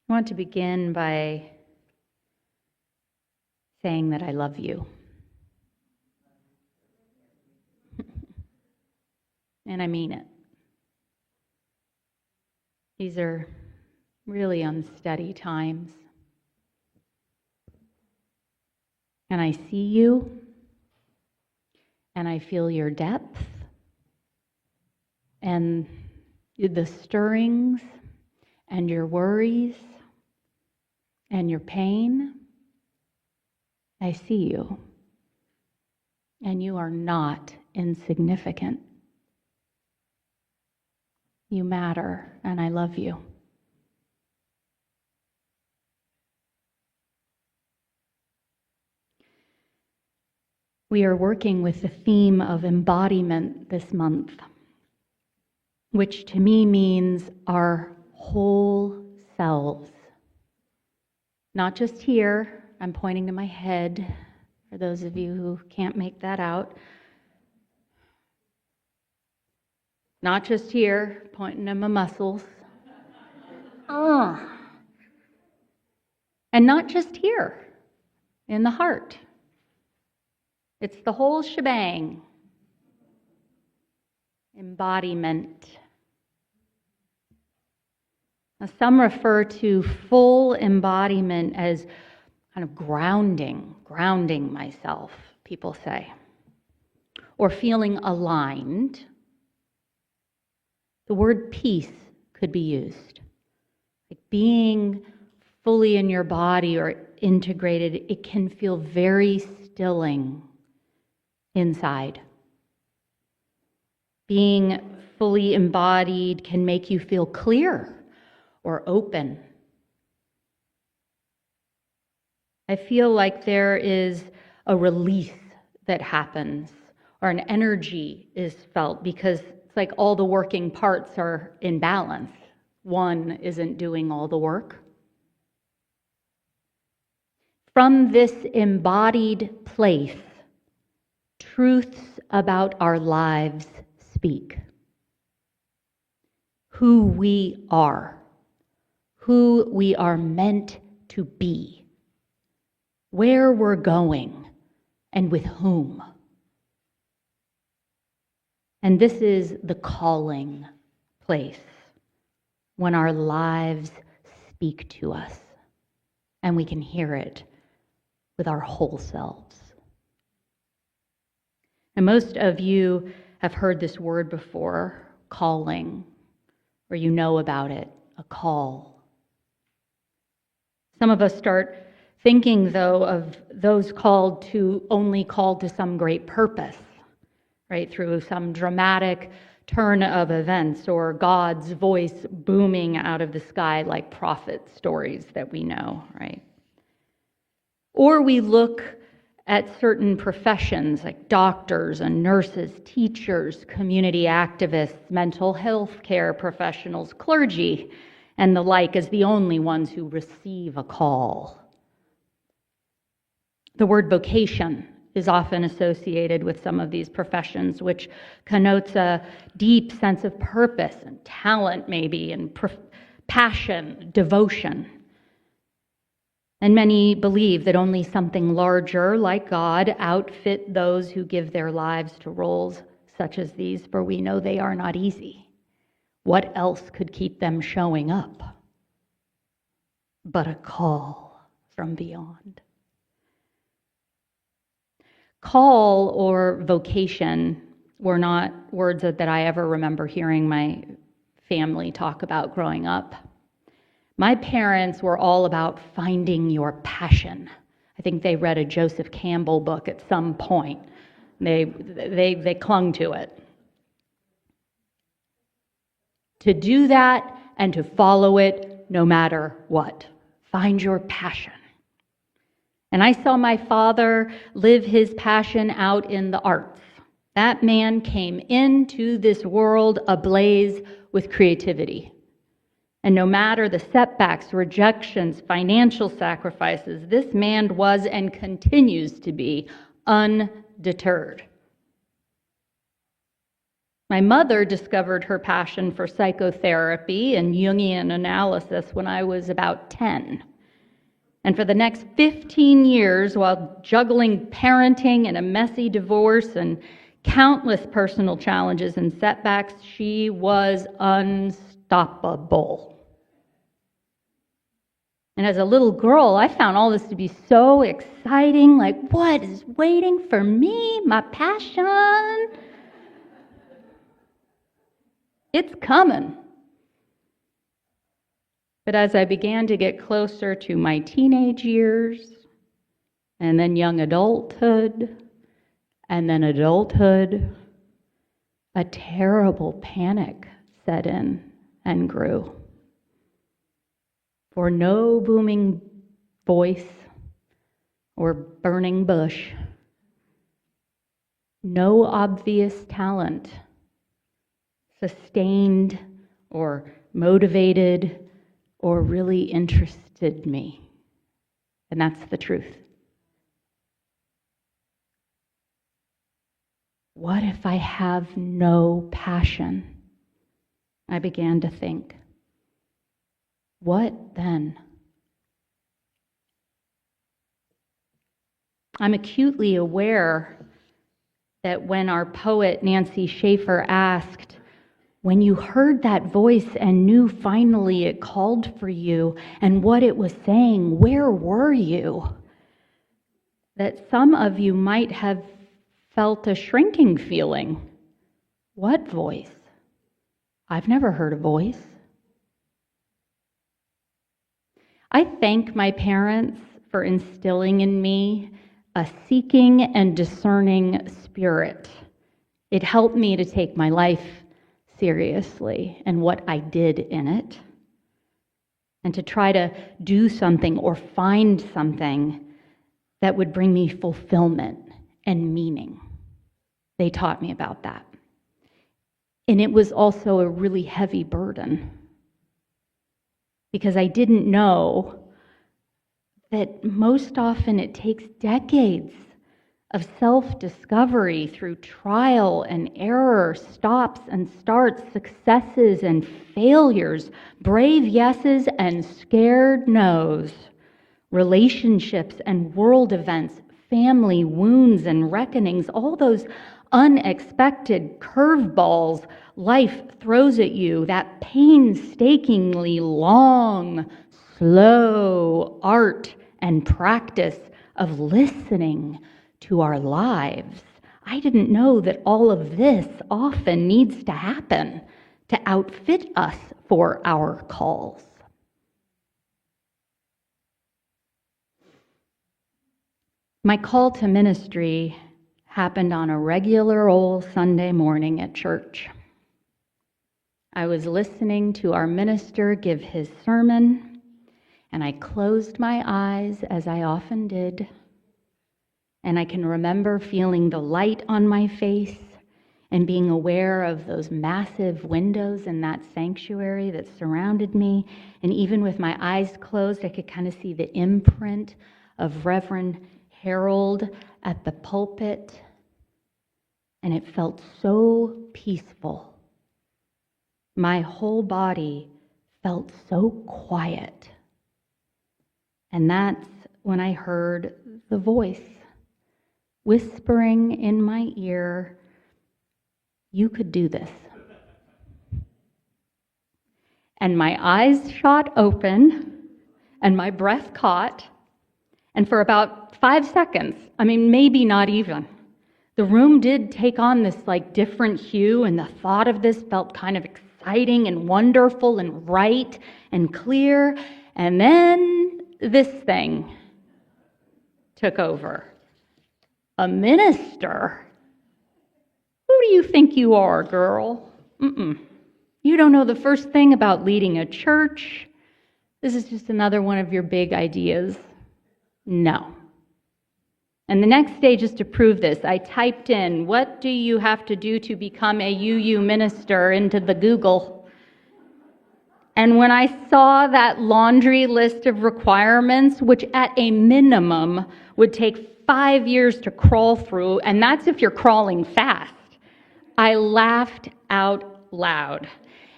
I want to begin by saying that I love you. And I mean it. These are really unsteady times. And I see you, and I feel your depth, and the stirrings, and your worries, and your pain. I see you, and you are not insignificant. You matter, and I love you. We are working with the theme of embodiment this month, which to me means our whole selves. Not just here, I'm pointing to my head, for those of you who can't make that out. Not just here, pointing to my muscles. And not just here, in the heart. It's the whole shebang. Embodiment. Now, some refer to full embodiment as kind of grounding myself, people say, or feeling aligned. The word peace could be used. Like being fully in your body or integrated, it can feel very stilling inside. Being fully embodied can make you feel clear or open. I feel like there is a release that happens, or an energy is felt, because it's like all the working parts are in balance. One isn't doing all the work. From this embodied place, truths about our lives speak. Who we are meant to be, where we're going, and with whom. And this is the calling place, when our lives speak to us, and we can hear it with our whole selves. And most of you have heard this word before, calling, or you know about it, a call. Some of us start thinking, though, of those only called to some great purpose, right? Through some dramatic turn of events, or God's voice booming out of the sky like prophet stories that we know, right? Or we look at certain professions like doctors and nurses, teachers, community activists, mental health care professionals, clergy, and the like as the only ones who receive a call. The word vocation is often associated with some of these professions, which connotes a deep sense of purpose and talent, maybe, and passion, devotion. And many believe that only something larger, like God, outfit those who give their lives to roles such as these, for we know they are not easy. What else could keep them showing up but a call from beyond? Call or vocation were not words that I ever remember hearing my family talk about growing up. My parents were all about finding your passion. I think they read a Joseph Campbell book at some point. They clung to it. To do that and to follow it no matter what. Find your passion. And I saw my father live his passion out in the arts. That man came into this world ablaze with creativity. And no matter the setbacks, rejections, financial sacrifices, this man was and continues to be undeterred. My mother discovered her passion for psychotherapy and Jungian analysis when I was about 10. And for the next 15 years, while juggling parenting and a messy divorce and countless personal challenges and setbacks, she was unstoppable. And as a little girl, I found all this to be so exciting. Like, what is waiting for me? My passion. It's coming. But as I began to get closer to my teenage years, and then young adulthood, and then adulthood, a terrible panic set in and grew. For no booming voice or burning bush, no obvious talent, sustained or motivated or really interested me. And that's the truth. What if I have no passion? I began to think. What then? I'm acutely aware that when our poet Nancy Schaefer asked, when you heard that voice and knew finally it called for you and what it was saying, where were you? That some of you might have felt a shrinking feeling. What voice? I've never heard a voice. I thank my parents for instilling in me a seeking and discerning spirit. It helped me to take my life seriously and what I did in it, and to try to do something or find something that would bring me fulfillment and meaning. They taught me about that. And it was also a really heavy burden, because I didn't know that most often it takes decades of self-discovery through trial and error, stops and starts, successes and failures, brave yeses and scared nos, relationships and world events, family wounds and reckonings, all those unexpected curveballs life throws at you, that painstakingly long, slow art and practice of listening to our lives. I didn't know that all of this often needs to happen to outfit us for our calls. My call to ministry happened on a regular old Sunday morning at church. I was listening to our minister give his sermon, and I closed my eyes, as I often did, and I can remember feeling the light on my face and being aware of those massive windows in that sanctuary that surrounded me. And even with my eyes closed, I could kind of see the imprint of Reverend Harold at the pulpit. And it felt so peaceful. My whole body felt so quiet. And that's when I heard the voice whispering in my ear, "You could do this." And my eyes shot open, and my breath caught, and for about 5 seconds, maybe not even, the room did take on this different hue, and the thought of this felt kind of exciting and wonderful and right and clear, and then this thing took over. A minister? Who do you think you are, girl? You don't know the first thing about leading a church. This is just another one of your big ideas. No. And the next day, just to prove this, I typed in, "What do you have to do to become a UU minister?" into the Google. And when I saw that laundry list of requirements, which at a minimum would take 5 years to crawl through, and that's if you're crawling fast, I laughed out loud.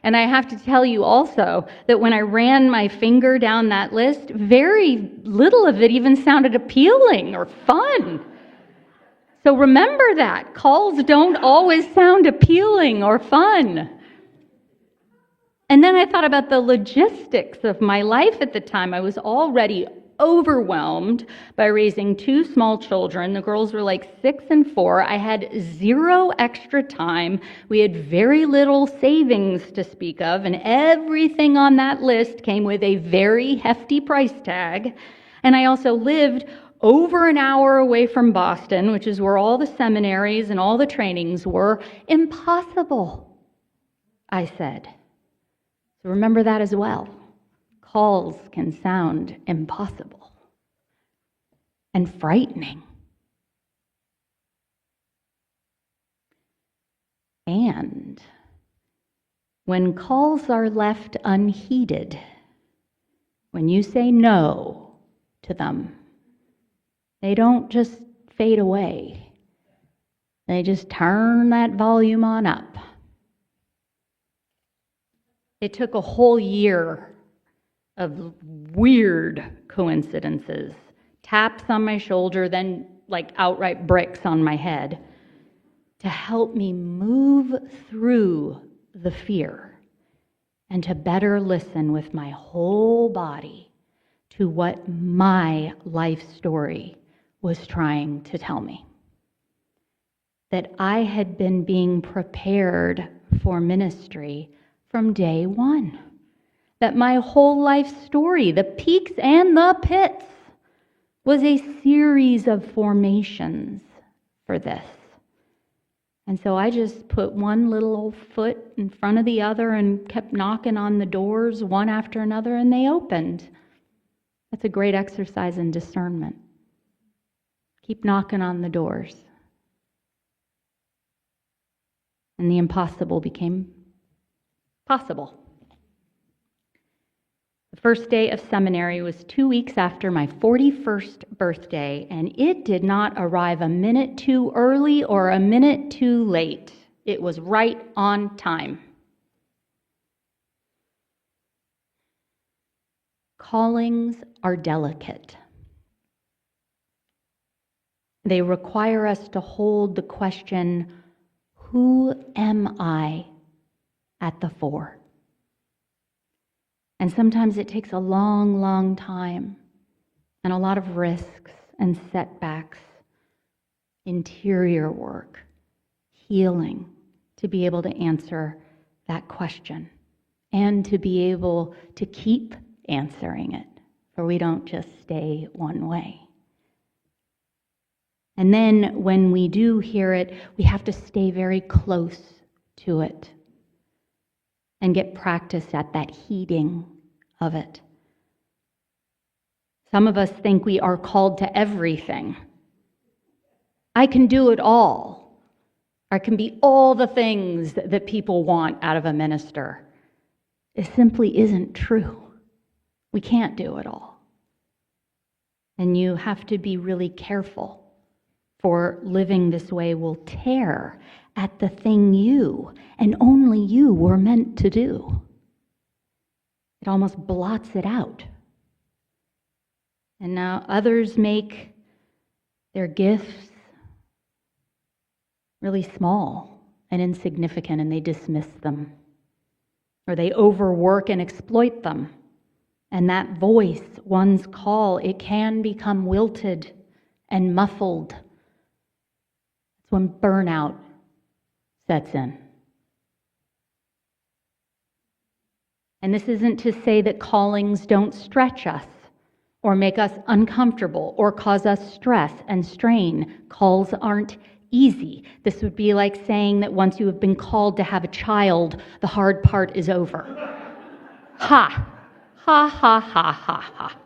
And I have to tell you also that when I ran my finger down that list, very little of it even sounded appealing or fun. So remember that. Calls don't always sound appealing or fun. And then I thought about the logistics of my life at the time. I was already overwhelmed by raising two small children. The girls were like 6 and 4. I had 0 extra time. We had very little savings to speak of, and everything on that list came with a very hefty price tag. And I also lived over an hour away from Boston, which is where all the seminaries and all the trainings were. Impossible, I said. So remember that as well. Calls can sound impossible and frightening. And when calls are left unheeded, when you say no to them, they don't just fade away. They just turn that volume on up. It took a whole year of weird coincidences, taps on my shoulder, then like outright bricks on my head, to help me move through the fear and to better listen with my whole body to what my life story was trying to tell me. That I had been being prepared for ministry from day one. That my whole life story, the peaks and the pits, was a series of formations for this. And so I just put one little old foot in front of the other and kept knocking on the doors one after another, and they opened. That's a great exercise in discernment. Keep knocking on the doors. And the impossible became possible. The first day of seminary was 2 weeks after my 41st birthday, and it did not arrive a minute too early or a minute too late. It was right on time. Callings are delicate. They require us to hold the question, who am I at the fore? And sometimes it takes a long, long time and a lot of risks and setbacks, interior work, healing, to be able to answer that question and to be able to keep answering it, for we don't just stay one way. And then when we do hear it, we have to stay very close to it and get practice at that heeding of it. Some of us think we are called to everything. I can do it all. I can be all the things that people want out of a minister. It simply isn't true. We can't do it all. And you have to be really careful, for living this way will tear at the thing you and only you were meant to do. It almost blots it out. And now others make their gifts really small and insignificant, and they dismiss them. Or they overwork and exploit them. And that voice, one's call, it can become wilted and muffled. That's when burnout sets in. And this isn't to say that callings don't stretch us or make us uncomfortable or cause us stress and strain. Calls aren't easy. This would be like saying that once you have been called to have a child, the hard part is over. Ha! Ha, ha, ha, ha, ha.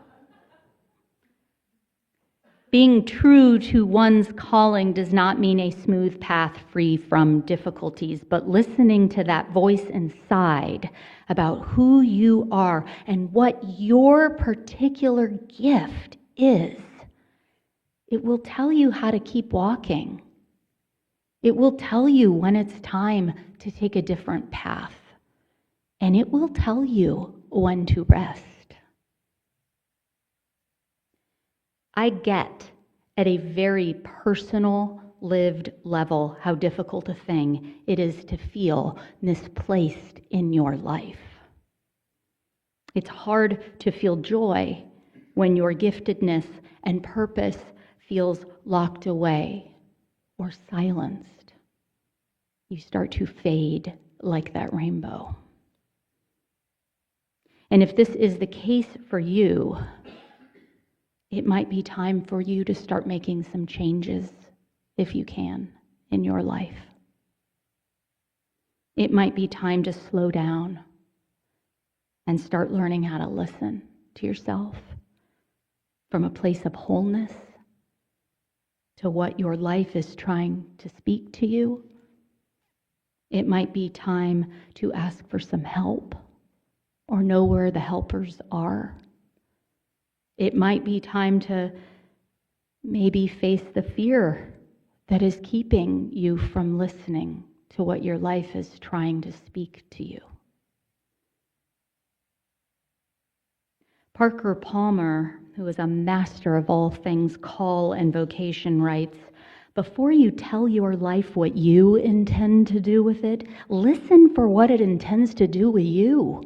Being true to one's calling does not mean a smooth path free from difficulties, but listening to that voice inside about who you are and what your particular gift is, it will tell you how to keep walking. It will tell you when it's time to take a different path. And it will tell you when to rest. I get at a very personal, lived level how difficult a thing it is to feel misplaced in your life. It's hard to feel joy when your giftedness and purpose feels locked away or silenced. You start to fade like that rainbow. And if this is the case for you, it might be time for you to start making some changes, if you can, in your life. It might be time to slow down and start learning how to listen to yourself from a place of wholeness to what your life is trying to speak to you. It might be time to ask for some help or know where the helpers are. It might be time to maybe face the fear that is keeping you from listening to what your life is trying to speak to you. Parker Palmer, who is a master of all things call and vocation, writes, "Before you tell your life what you intend to do with it, listen for what it intends to do with you.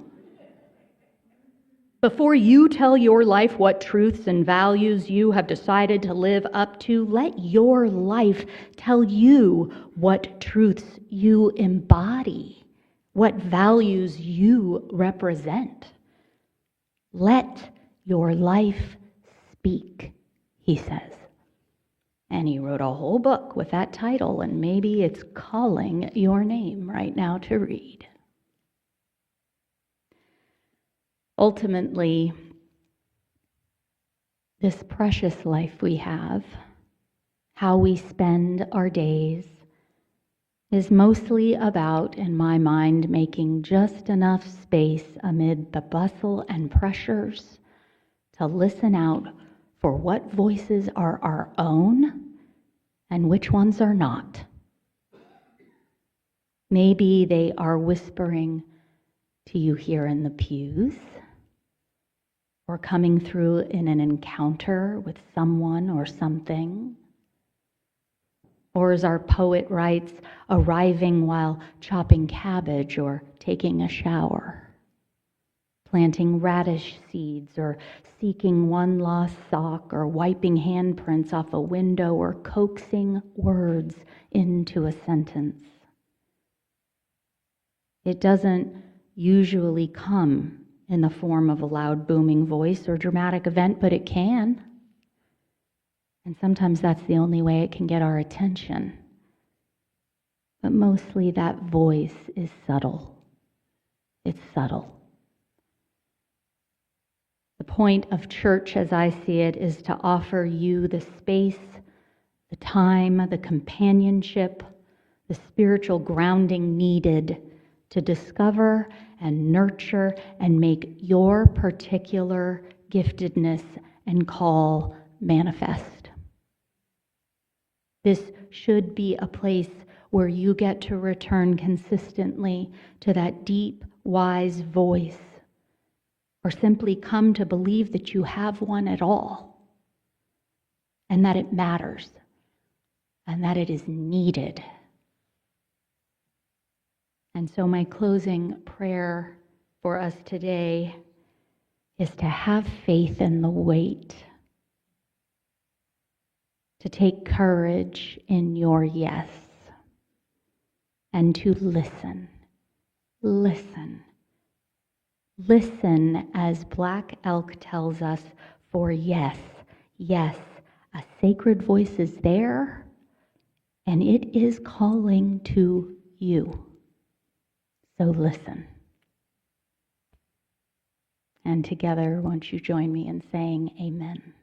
Before you tell your life what truths and values you have decided to live up to, let your life tell you what truths you embody, what values you represent. Let your life speak," he says. And he wrote a whole book with that title, and maybe it's calling your name right now to read. Ultimately, this precious life we have, how we spend our days, is mostly about, in my mind, making just enough space amid the bustle and pressures to listen out for what voices are our own and which ones are not. Maybe they are whispering to you here in the pews, or coming through in an encounter with someone or something. Or as our poet writes, arriving while chopping cabbage or taking a shower, planting radish seeds or seeking one lost sock or wiping handprints off a window or coaxing words into a sentence. It doesn't usually come in the form of a loud booming voice or dramatic event, but it can. And sometimes that's the only way it can get our attention. But mostly that voice is subtle. It's subtle. The point of church, as I see it, is to offer you the space, the time, the companionship, the spiritual grounding needed to discover and nurture and make your particular giftedness and call manifest. This should be a place where you get to return consistently to that deep, wise voice, or simply come to believe that you have one at all, and that it matters, and that it is needed. And so my closing prayer for us today is to have faith in the wait, to take courage in your yes, and to listen. Listen. Listen as Black Elk tells us, for yes, yes, a sacred voice is there, and it is calling to you. So listen. And together, won't you join me in saying amen?